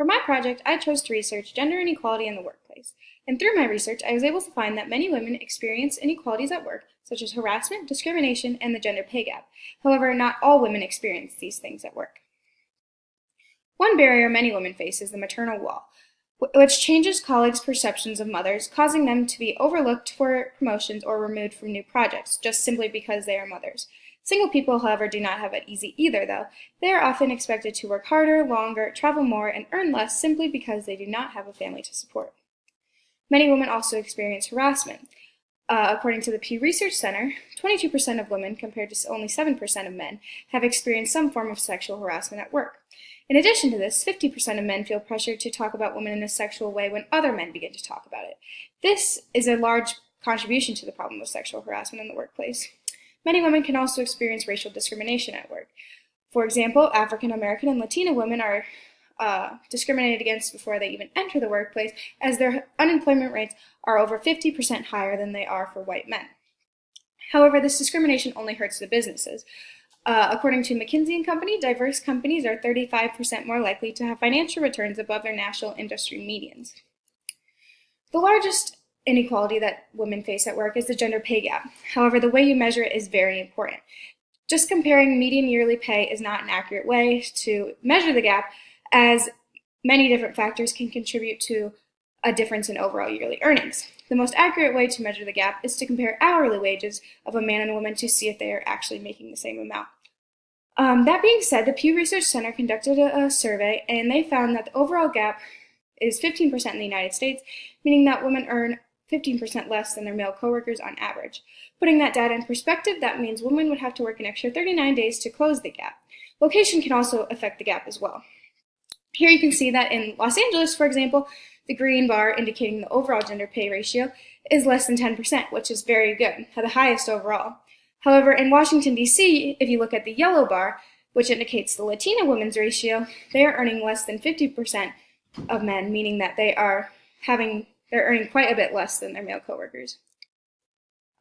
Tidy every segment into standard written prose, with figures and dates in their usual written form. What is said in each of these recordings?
For my project, I chose to research gender inequality in the workplace. And through my research, I was able to find that many women experience inequalities at work, such as harassment, discrimination, and the gender pay gap. However, not all women experience these things at work. One barrier many women face is the maternal wall, which changes colleagues' perceptions of mothers, causing them to be overlooked for promotions or removed from new projects, just simply because they are mothers. Single people, however, do not have it easy either, though. They are often expected to work harder, longer, travel more, and earn less simply because they do not have a family to support. Many women also experience harassment. According to the Pew Research Center, 22% of women, compared to only 7% of men, have experienced some form of sexual harassment at work. In addition to this, 50% of men feel pressured to talk about women in a sexual way when other men begin to talk about it. This is a large contribution to the problem of sexual harassment in the workplace. Many women can also experience racial discrimination at work. For example, African American and Latina women are discriminated against before they even enter the workplace, as their unemployment rates are over 50% higher than they are for white men. However, this discrimination only hurts the businesses. According to McKinsey & Company, diverse companies are 35% more likely to have financial returns above their national industry medians. The largest inequality that women face at work is the gender pay gap. However, the way you measure it is very important. Just comparing median yearly pay is not an accurate way to measure the gap, as many different factors can contribute to a difference in overall yearly earnings. The most accurate way to measure the gap is to compare hourly wages of a man and a woman to see if they are actually making the same amount. That being said, the Pew Research Center conducted a survey, and they found that the overall gap is 15% in the United States, meaning that women earn 15% less than their male coworkers on average. Putting that data in perspective, that means women would have to work an extra 39 days to close the gap. Location can also affect the gap as well. Here you can see that in Los Angeles, for example, the green bar indicating the overall gender pay ratio is less than 10%, which is very good, the highest overall. However, in Washington, D.C., if you look at the yellow bar, which indicates the Latina women's ratio, they are earning less than 50% of men, meaning that they're earning quite a bit less than their male coworkers.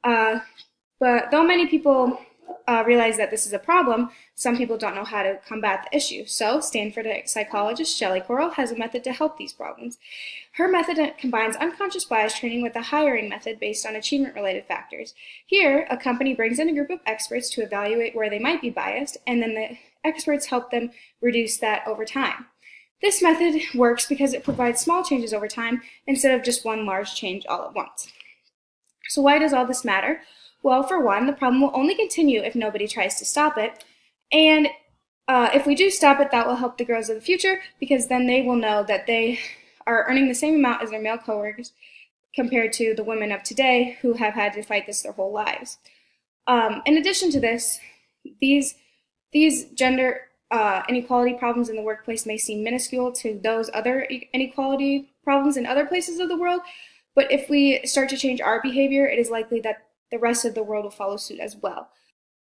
But though many people realize that this is a problem, some people don't know how to combat the issue. So Stanford psychologist Shelley Correll has a method to help these problems. Her method combines unconscious bias training with a hiring method based on achievement-related factors. Here, a company brings in a group of experts to evaluate where they might be biased, and then the experts help them reduce that over time. This method works because it provides small changes over time instead of just one large change all at once. So why does all this matter? Well, for one, the problem will only continue if nobody tries to stop it. And if we do stop it, that will help the girls of the future, because then they will know that they are earning the same amount as their male coworkers compared to the women of today who have had to fight this their whole lives. In addition to this, these gender inequality problems in the workplace may seem minuscule to those other inequality problems in other places of the world, but if we start to change our behavior, it is likely that the rest of the world will follow suit as well.